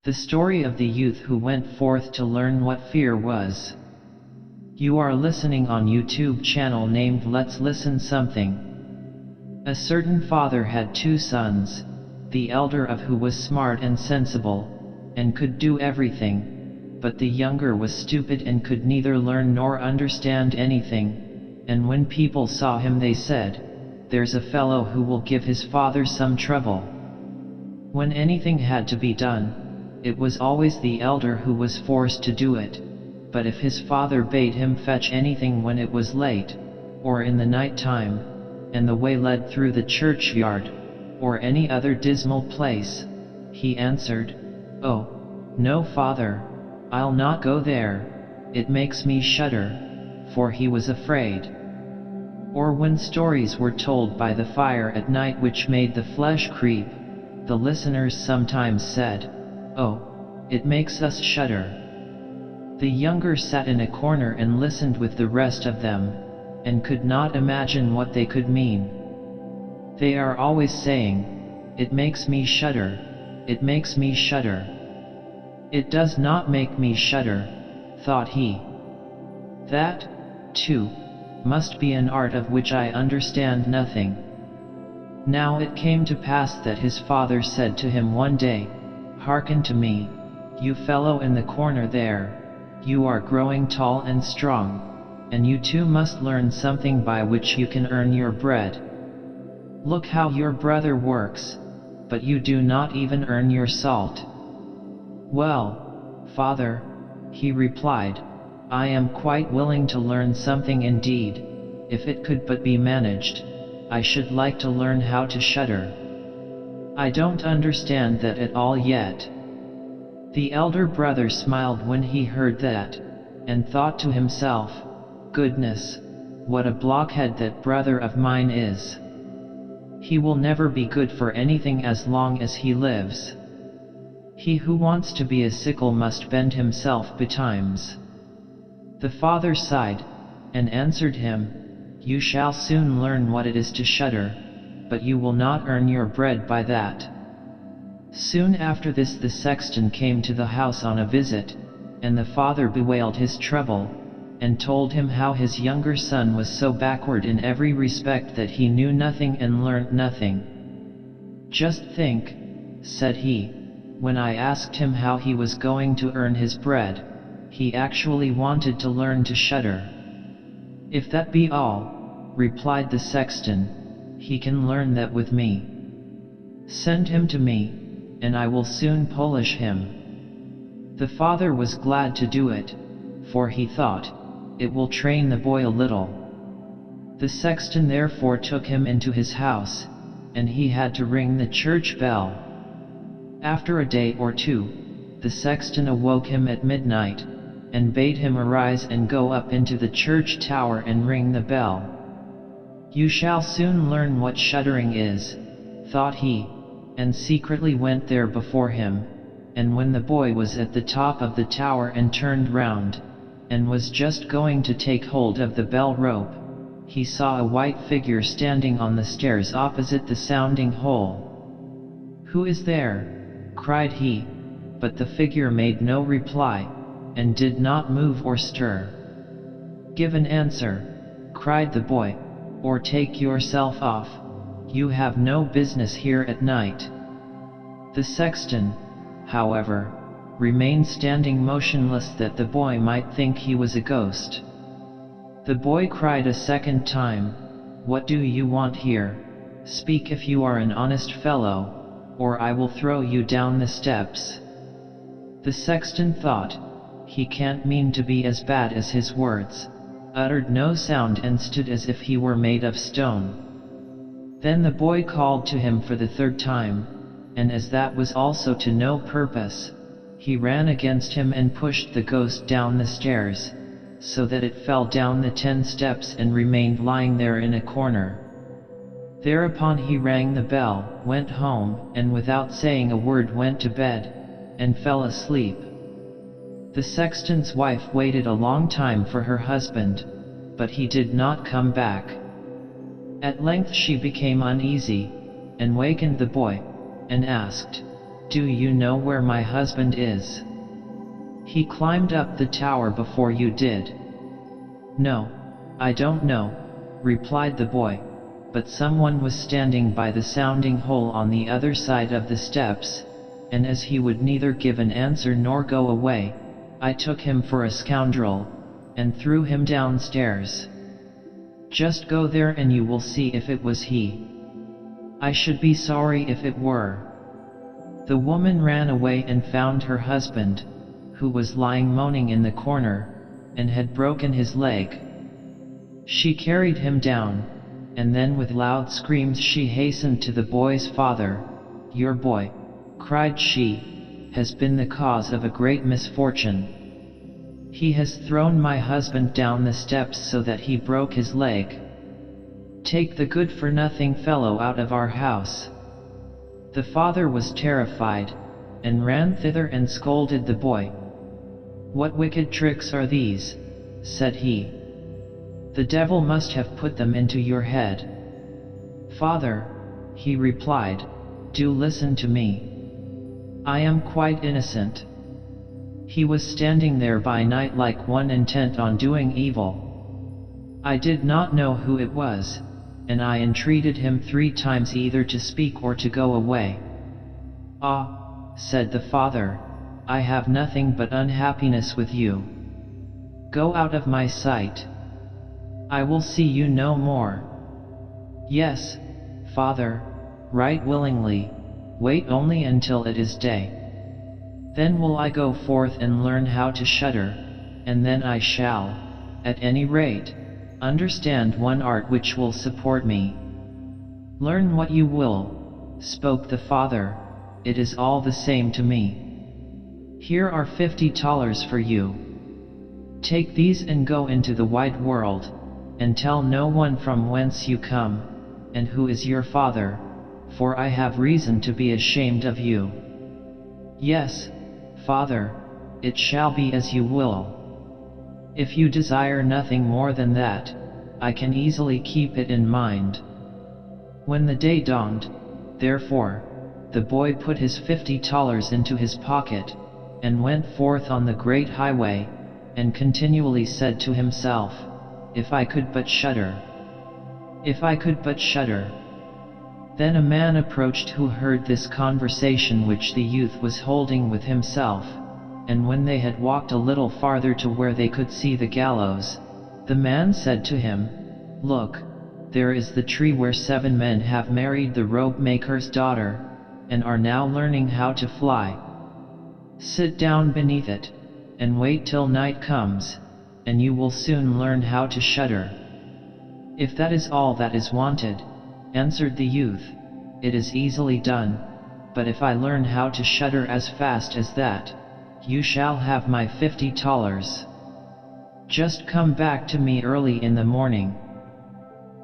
The story of the youth who went forth to learn what fear was. You are listening on YouTube channel named Let's Listen Something. A certain father had 2 sons, the elder of who was smart and sensible, and could do everything, but the younger was stupid and could neither learn nor understand anything, and when people saw him they said, "There's a fellow who will give his father some trouble." When anything had to be done, it was always the elder who was forced to do it, but if his father bade him fetch anything when it was late, or in the night time, and the way led through the churchyard, or any other dismal place, he answered, "Oh, no, father, I'll not go there, it makes me shudder," for he was afraid. Or when stories were told by the fire at night which made the flesh creep, the listeners sometimes said, "Oh, it makes us shudder." The younger sat in a corner and listened with the rest of them, and could not imagine what they could mean. They are always saying, "It makes me shudder, it makes me shudder." "It does not make me shudder," thought he. "That, too, must be an art of which I understand nothing." Now it came to pass that his father said to him one day, "Hearken to me, you fellow in the corner there, you are growing tall and strong, and you too must learn something by which you can earn your bread. Look how your brother works, but you do not even earn your salt." "Well, father," he replied, "I am quite willing to learn something indeed, if it could but be managed. I should like to learn how to shudder. I don't understand that at all yet." The elder brother smiled when he heard that, and thought to himself, "Goodness, what a blockhead that brother of mine is. He will never be good for anything as long as he lives. He who wants to be a sickle must bend himself betimes." The father sighed, and answered him, "You shall soon learn what it is to shudder, but you will not earn your bread by that." Soon after this the sexton came to the house on a visit, and the father bewailed his trouble, and told him how his younger son was so backward in every respect that he knew nothing and learnt nothing. "Just think," said he, "when I asked him how he was going to earn his bread, he actually wanted to learn to shudder." "If that be all," replied the sexton, "he can learn that with me. Send him to me, and I will soon polish him." The father was glad to do it, for he thought, "It will train the boy a little." The sexton therefore took him into his house, and he had to ring the church bell. After a day or 2, the sexton awoke him at midnight, and bade him arise and go up into the church tower and ring the bell. "You shall soon learn what shuddering is," thought he, and secretly went there before him, and when the boy was at the top of the tower and turned round, and was just going to take hold of the bell rope, he saw a white figure standing on the stairs opposite the sounding hole. "Who is there?" cried he, but the figure made no reply, and did not move or stir. "Give an answer," cried the boy, "or take yourself off, you have no business here at night." The sexton, however, remained standing motionless that the boy might think he was a ghost. The boy cried a second time, "What do you want here? Speak if you are an honest fellow, or I will throw you down the steps." The sexton thought, "He can't mean to be as bad as his words," uttered no sound and stood as if he were made of stone. Then the boy called to him for the 3rd time, and as that was also to no purpose, he ran against him and pushed the ghost down the stairs, so that it fell down the 10 steps and remained lying there in a corner. Thereupon he rang the bell, went home, and without saying a word went to bed, and fell asleep. The sexton's wife waited a long time for her husband, but he did not come back. At length she became uneasy, and wakened the boy, and asked, Do you know where my husband is? He climbed up the tower before you did. No, I don't know, replied the boy, but someone was standing by the sounding hole on the other side of the steps, and as he would neither give an answer nor go away, I took him for a scoundrel, and threw him downstairs. Just go there and you will see if it was he. I should be sorry if it were. The woman ran away and found her husband, who was lying moaning in the corner, and had broken his leg. She carried him down, and then with loud screams she hastened to the boy's father. Your boy, cried she, has been the cause of a great misfortune. He has thrown my husband down the steps so that he broke his leg. Take the good-for-nothing fellow out of our house. The father was terrified, and ran thither and scolded the boy. What wicked tricks are these? Said he. The devil must have put them into your head. Father, he replied, do listen to me. I am quite innocent. He was standing there by night like one intent on doing evil. I did not know who it was, and I entreated him 3 times either to speak or to go away. Ah, said the father, I have nothing but unhappiness with you. Go out of my sight. I will see you no more. Yes, father, right willingly, wait only until it is day. Then will I go forth and learn how to shudder, and then I shall, at any rate, understand one art which will support me. Learn what you will, spoke the father, it is all the same to me. Here are $50 for you. Take these and go into the wide world, and tell no one from whence you come, and who is your father, for I have reason to be ashamed of you. Yes, father, it shall be as you will. If you desire nothing more than that, I can easily keep it in mind. When the day dawned, therefore, the boy put his $50 into his pocket, and went forth on the great highway, and continually said to himself, if I could but shudder. If I could but shudder. Then a man approached who heard this conversation which the youth was holding with himself, and when they had walked a little farther to where they could see the gallows, the man said to him, Look, there is the tree where 7 men have married the robe-maker's daughter, and are now learning how to fly. Sit down beneath it, and wait till night comes, and you will soon learn how to shudder. If that is all that is wanted, answered the youth, it is easily done, but if I learn how to shudder as fast as that, you shall have my $50. Just come back to me early in the morning.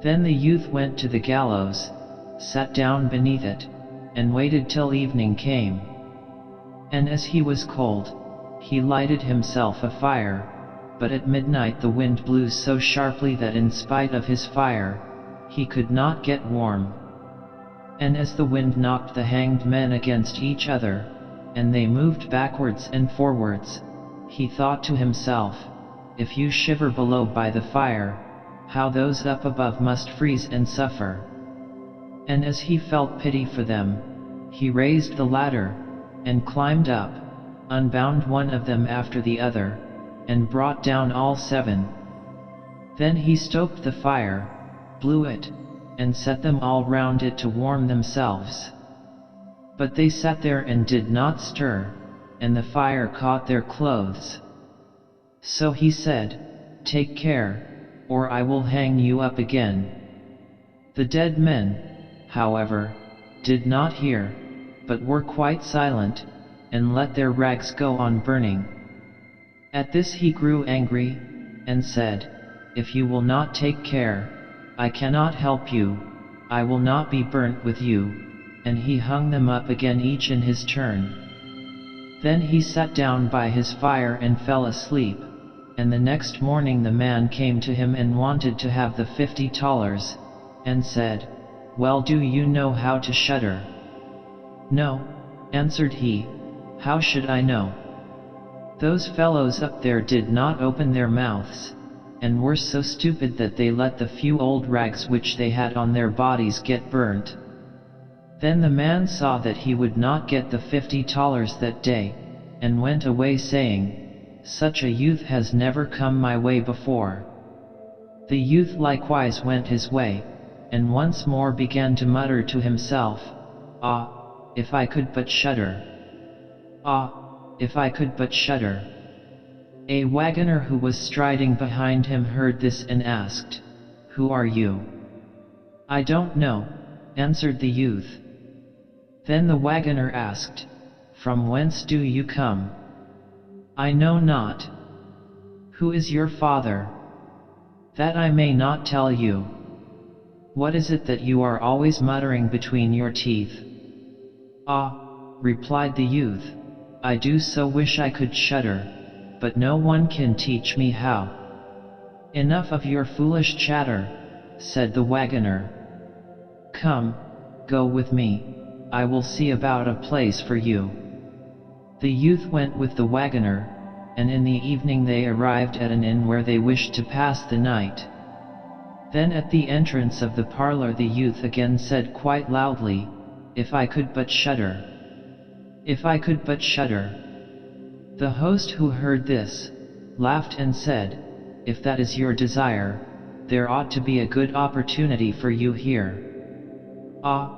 Then the youth went to the gallows, sat down beneath it, and waited till evening came. And as he was cold, he lighted himself a fire, but at midnight the wind blew so sharply that in spite of his fire, he could not get warm. And as the wind knocked the hanged men against each other, and they moved backwards and forwards, he thought to himself, if you shiver below by the fire, how those up above must freeze and suffer. And as he felt pity for them, he raised the ladder, and climbed up, unbound one of them after the other, and brought down all 7. Then he stoked the fire, blew it, and set them all round it to warm themselves. But they sat there and did not stir, and the fire caught their clothes. So he said, Take care, or I will hang you up again. The dead men, however, did not hear, but were quite silent, and let their rags go on burning. At this he grew angry, and said, If you will not take care, I cannot help you, I will not be burnt with you, and he hung them up again each in his turn. Then he sat down by his fire and fell asleep, and the next morning the man came to him and wanted to have the $50, and said, Well, do you know how to shudder? No, answered he. How should I know? Those fellows up there did not open their mouths, and were so stupid that they let the few old rags which they had on their bodies get burnt. Then the man saw that he would not get the $50 that day, and went away saying, Such a youth has never come my way before. The youth likewise went his way, and once more began to mutter to himself, Ah, if I could but shudder! Ah, if I could but shudder! A wagoner who was striding behind him heard this and asked, Who are you? I don't know, answered the youth. Then the wagoner asked, From whence do you come? I know not. Who is your father? That I may not tell you. What is it that you are always muttering between your teeth? Ah, replied the youth, I do so wish I could shudder, but no one can teach me how. Enough of your foolish chatter, said the wagoner. Come, go with me, I will see about a place for you. The youth went with the wagoner, and in the evening they arrived at an inn where they wished to pass the night. Then at the entrance of the parlor the youth again said quite loudly, If I could but shudder! If I could but shudder! The host who heard this, laughed and said, If that is your desire, there ought to be a good opportunity for you here. Ah,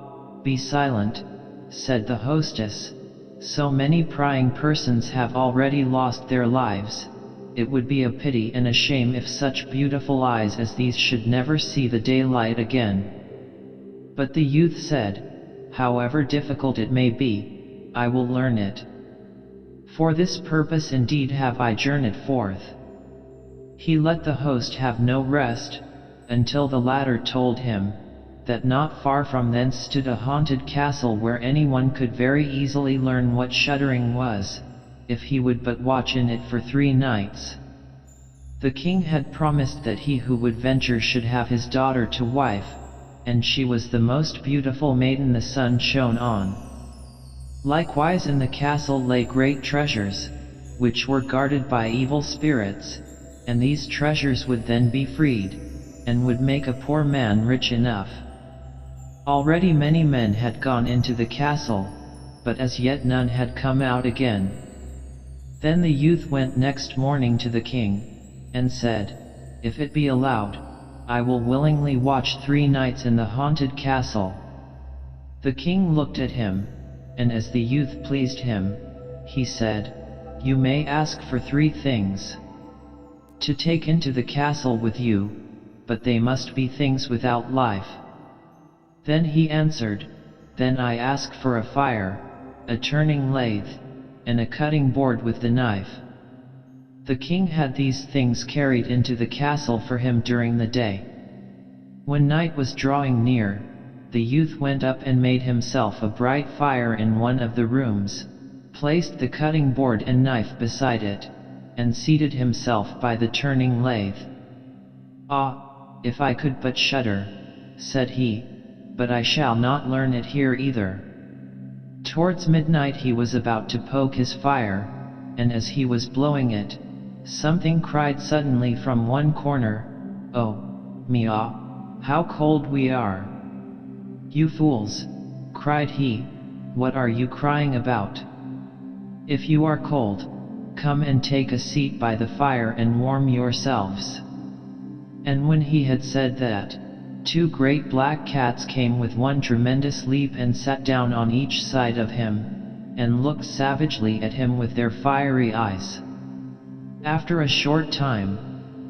be silent, said the hostess, so many prying persons have already lost their lives, it would be a pity and a shame if such beautiful eyes as these should never see the daylight again. But the youth said, However difficult it may be, I will learn it. For this purpose indeed have I journeyed forth. He let the host have no rest, until the latter told him, that not far from thence stood a haunted castle where anyone could very easily learn what shuddering was, if he would but watch in it for 3 nights. The king had promised that he who would venture should have his daughter to wife, and she was the most beautiful maiden the sun shone on. Likewise in the castle lay great treasures, which were guarded by evil spirits, and these treasures would then be freed, and would make a poor man rich enough. Already many men had gone into the castle, but as yet none had come out again. Then the youth went next morning to the king, and said, If it be allowed, I will willingly watch 3 nights in the haunted castle. The king looked at him, and as the youth pleased him, he said, You may ask for 3 things. To take into the castle with you, but they must be things without life. Then he answered, Then I ask for a fire, a turning lathe, and a cutting board with the knife. The king had these things carried into the castle for him during the day. When night was drawing near, the youth went up and made himself a bright fire in one of the rooms, placed the cutting board and knife beside it, and seated himself by the turning lathe. Ah, if I could but shudder, said he, but I shall not learn it here either. Towards midnight he was about to poke his fire, and as he was blowing it, something cried suddenly from one corner, Oh, meow, how cold we are! You fools, cried he, what are you crying about? If you are cold, come and take a seat by the fire and warm yourselves. And when he had said that, 2 great black cats came with one tremendous leap and sat down on each side of him, and looked savagely at him with their fiery eyes. After a short time,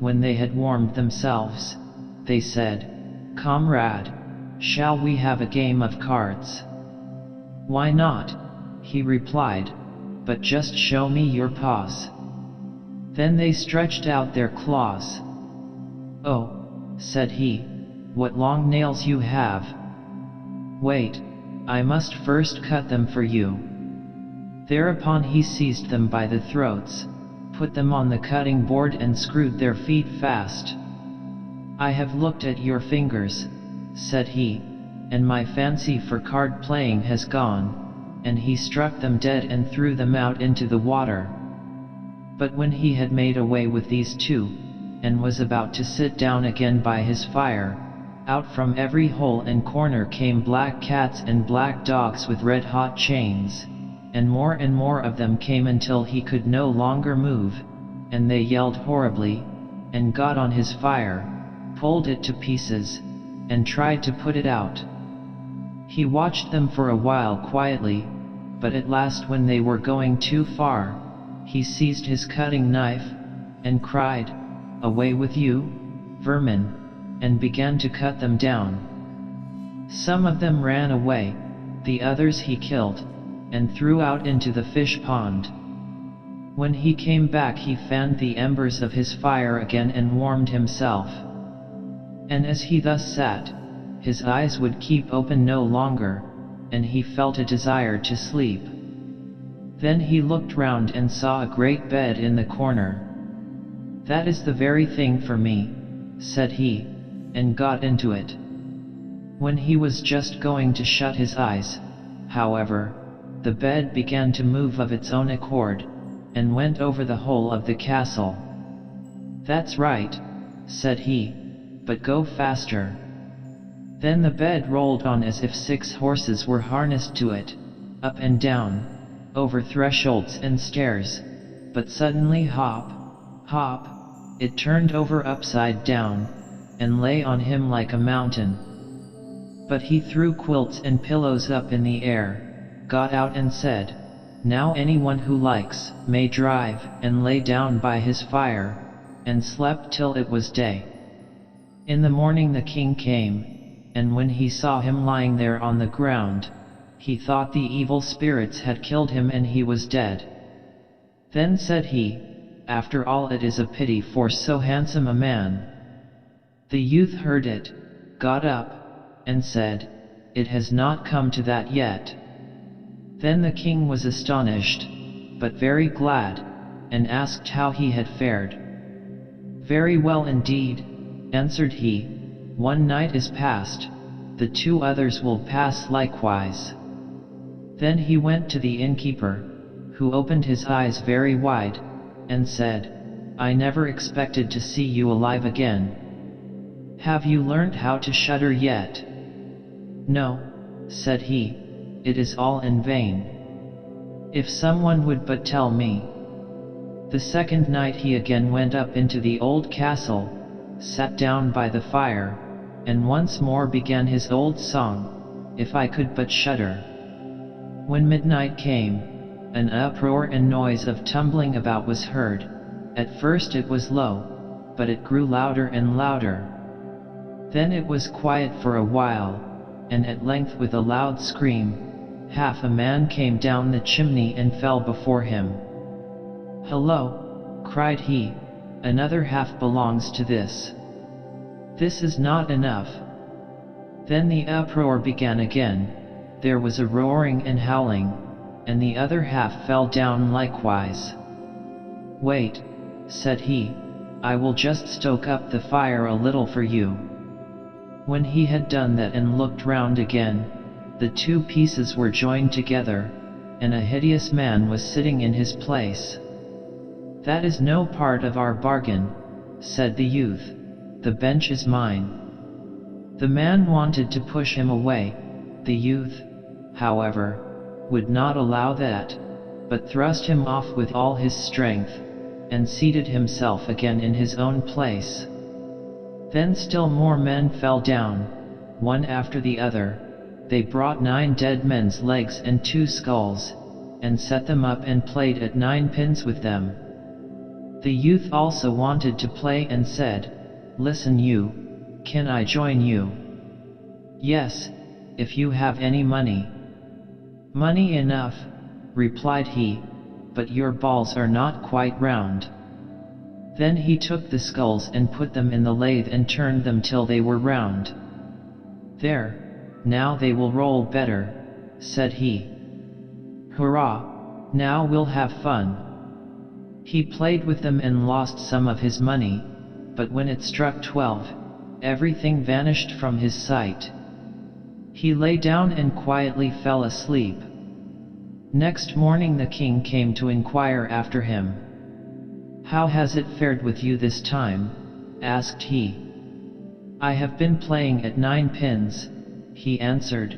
when they had warmed themselves, they said, Comrade, shall we have a game of cards? Why not? He replied, but just show me your paws. Then they stretched out their claws. Oh, said he, what long nails you have! Wait, I must first cut them for you. Thereupon he seized them by the throats, put them on the cutting board and screwed their feet fast. I have looked at your fingers, said he, and my fancy for card playing has gone, and he struck them dead and threw them out into the water. But when he had made away with these two, and was about to sit down again by his fire, out from every hole and corner came black cats and black dogs with red-hot chains, and more of them came until he could no longer move, and they yelled horribly, and got on his fire, pulled it to pieces, and tried to put it out. He watched them for a while quietly, but at last when they were going too far, he seized his cutting knife, and cried, "Away with you, vermin," and began to cut them down. Some of them ran away, the others he killed, and threw out into the fish pond. When he came back he fanned the embers of his fire again and warmed himself. And as he thus sat, his eyes would keep open no longer, and he felt a desire to sleep. Then he looked round and saw a great bed in the corner. "That is the very thing for me," said he, and got into it. When he was just going to shut his eyes, however, the bed began to move of its own accord, and went over the whole of the castle. "That's right," said he, "but go faster." Then the bed rolled on as if 6 horses were harnessed to it, up and down, over thresholds and stairs, but suddenly hop, hop, it turned over upside down, and lay on him like a mountain. But he threw quilts and pillows up in the air, got out and said, "Now anyone who likes may drive," and lay down by his fire, and slept till it was day. In the morning the king came, and when he saw him lying there on the ground, he thought the evil spirits had killed him and he was dead. Then said he, "After all it is a pity for so handsome a man." The youth heard it, got up, and said, "It has not come to that yet." Then the king was astonished, but very glad, and asked how he had fared. "Very well indeed," answered he, "1 night is past, the 2 others will pass likewise." Then he went to the innkeeper, who opened his eyes very wide, and said, "I never expected to see you alive again. Have you learnt how to shudder yet?" "No," said he, "it is all in vain. If someone would but tell me." The second night he again went up into the old castle, sat down by the fire, and once more began his old song, "If I could but shudder." When midnight came, an uproar and noise of tumbling about was heard. At first it was low, but it grew louder and louder. Then it was quiet for a while, and at length with a loud scream, half a man came down the chimney and fell before him. "Hello," cried he, "another half belongs to this. This is not enough." Then the uproar began again, there was a roaring and howling, and the other half fell down likewise. "Wait," said he, "I will just stoke up the fire a little for you." When he had done that and looked round again, the 2 pieces were joined together, and a hideous man was sitting in his place. "That is no part of our bargain," said the youth, "the bench is mine." The man wanted to push him away. The youth, however, would not allow that, but thrust him off with all his strength, and seated himself again in his own place. Then still more men fell down, one after the other. They brought 9 dead men's legs and 2 skulls, and set them up and played at 9 pins with them. The youth also wanted to play and said, "Listen you, can I join you?" "Yes, if you have any money." "Money enough," replied he, "but your balls are not quite round." Then he took the skulls and put them in the lathe and turned them till they were round. "There, now they will roll better," said he. "Hurrah, now we'll have fun." He played with them and lost some of his money, but when it struck 12, everything vanished from his sight. He lay down and quietly fell asleep. Next morning the king came to inquire after him. "How has it fared with you this time?" asked he. "I have been playing at 9 pins," he answered,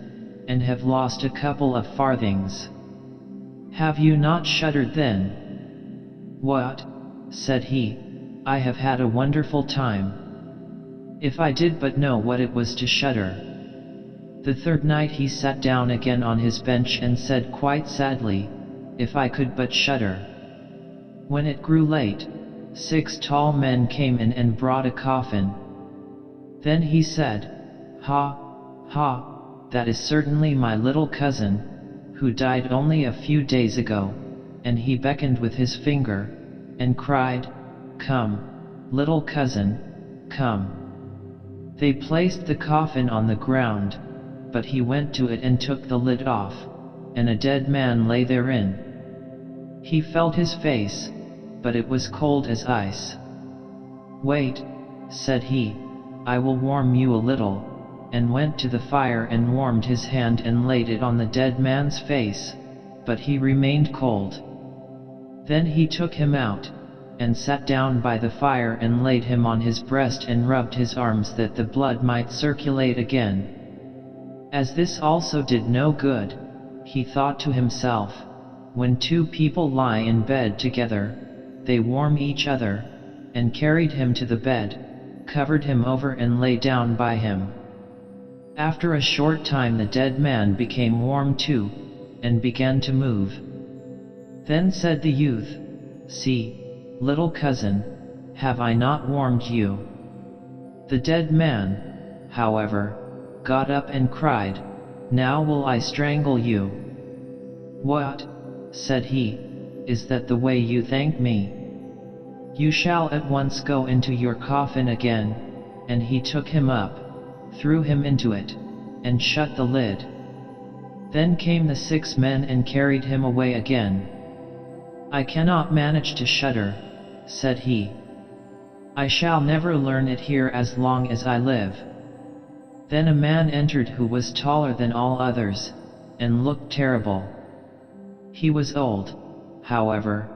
"and have lost a couple of farthings." "Have you not shuddered then?" "What?" said he, "I have had a wonderful time. If I did but know what it was to shudder." The third night he sat down again on his bench and said quite sadly, "If I could but shudder." When it grew late, 6 tall men came in and brought a coffin. Then he said, "Ha, ha, that is certainly my little cousin, who died only a few days ago," and he beckoned with his finger, and cried, "Come, little cousin, come." They placed the coffin on the ground, but he went to it and took the lid off, and a dead man lay therein. He felt his face, but it was cold as ice. "Wait," said he, "I will warm you a little," and went to the fire and warmed his hand and laid it on the dead man's face, but he remained cold. Then he took him out, and sat down by the fire and laid him on his breast and rubbed his arms that the blood might circulate again. As this also did no good, he thought to himself, "When 2 people lie in bed together, they warm each other," and carried him to the bed, covered him over and lay down by him. After a short time the dead man became warm too, and began to move. Then said the youth, "See, little cousin, have I not warmed you?" The dead man, however, got up and cried, "Now will I strangle you." "What," said he, "is that the way you thank me? You shall at once go into your coffin again," and he took him up, threw him into it, and shut the lid. Then came the 6 men and carried him away again. "I cannot manage to shudder," said he. "I shall never learn it here as long as I live." Then a man entered who was taller than all others, and looked terrible. He was old, however,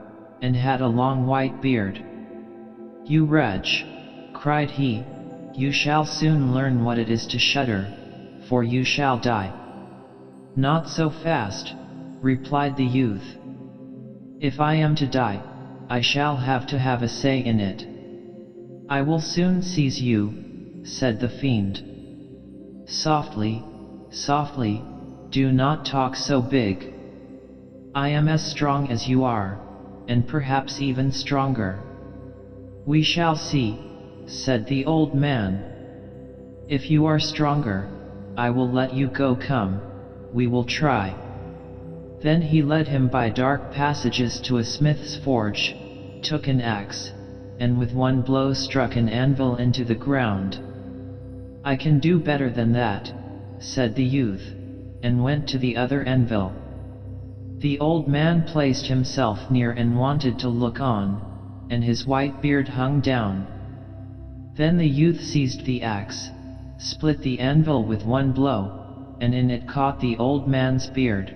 and had a long white beard. "You wretch," cried he, "you shall soon learn what it is to shudder, for you shall die." "Not so fast," replied the youth. "If I am to die, I shall have to have a say in it." "I will soon seize you," said the fiend. "Softly, softly, do not talk so big. I am as strong as you are, and perhaps even stronger." "We shall see," said the old man. "If you are stronger, I will let you go. Come, we will try." Then he led him by dark passages to a smith's forge, took an axe, and with one blow struck an anvil into the ground. "I can do better than that," said the youth, and went to the other anvil. The old man placed himself near and wanted to look on, and his white beard hung down. Then the youth seized the axe, split the anvil with one blow, and in it caught the old man's beard.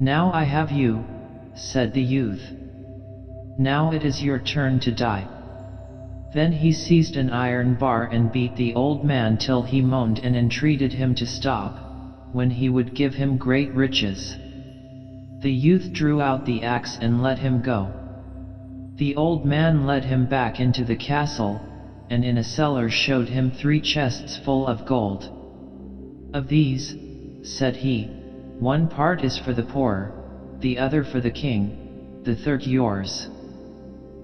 "Now I have you," said the youth. "Now it is your turn to die." Then he seized an iron bar and beat the old man till he moaned and entreated him to stop, when he would give him great riches. The youth drew out the axe and let him go. The old man led him back into the castle, and in a cellar showed him 3 chests full of gold. "Of these," said he, "one part is for the poor, the other for the king, the third yours."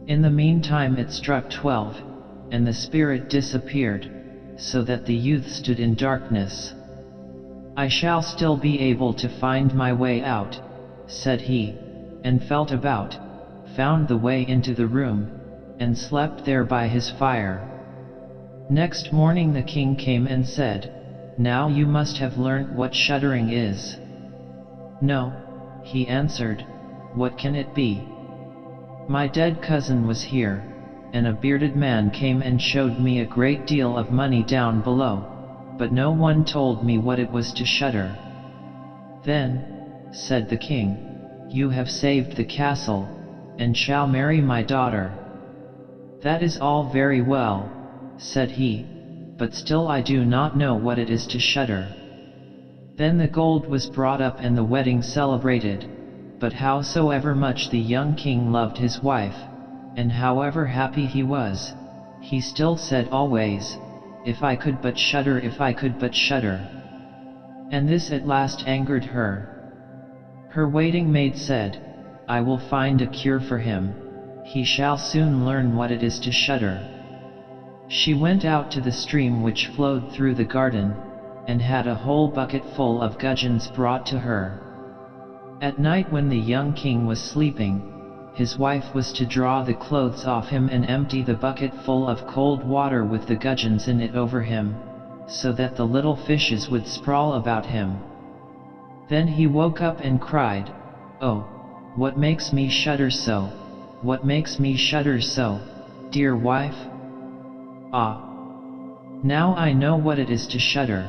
In the meantime it struck 12, and the spirit disappeared, so that the youth stood in darkness. "I shall still be able to find my way out," said he, and felt about, found the way into the room, and slept there by his fire. Next morning the king came and said, "Now you must have learnt what shuddering is." "No," he answered, "what can it be?" "My dead cousin was here, and a bearded man came and showed me a great deal of money down below, but no one told me what it was to shudder." Then, said the king, "you have saved the castle, and shall marry my daughter." "That is all very well," said he, "but still I do not know what it is to shudder." Then the gold was brought up and the wedding celebrated, but howsoever much the young king loved his wife, and however happy he was, he still said always, "If I could but shudder, if I could but shudder." And this at last angered her. Her waiting maid said, "I will find a cure for him, he shall soon learn what it is to shudder." She went out to the stream which flowed through the garden, and had a whole bucket full of gudgeons brought to her. At night when the young king was sleeping, his wife was to draw the clothes off him and empty the bucket full of cold water with the gudgeons in it over him, so that the little fishes would sprawl about him. Then he woke up and cried, "Oh, what makes me shudder so? What makes me shudder so, dear wife? Ah! Now I know what it is to shudder."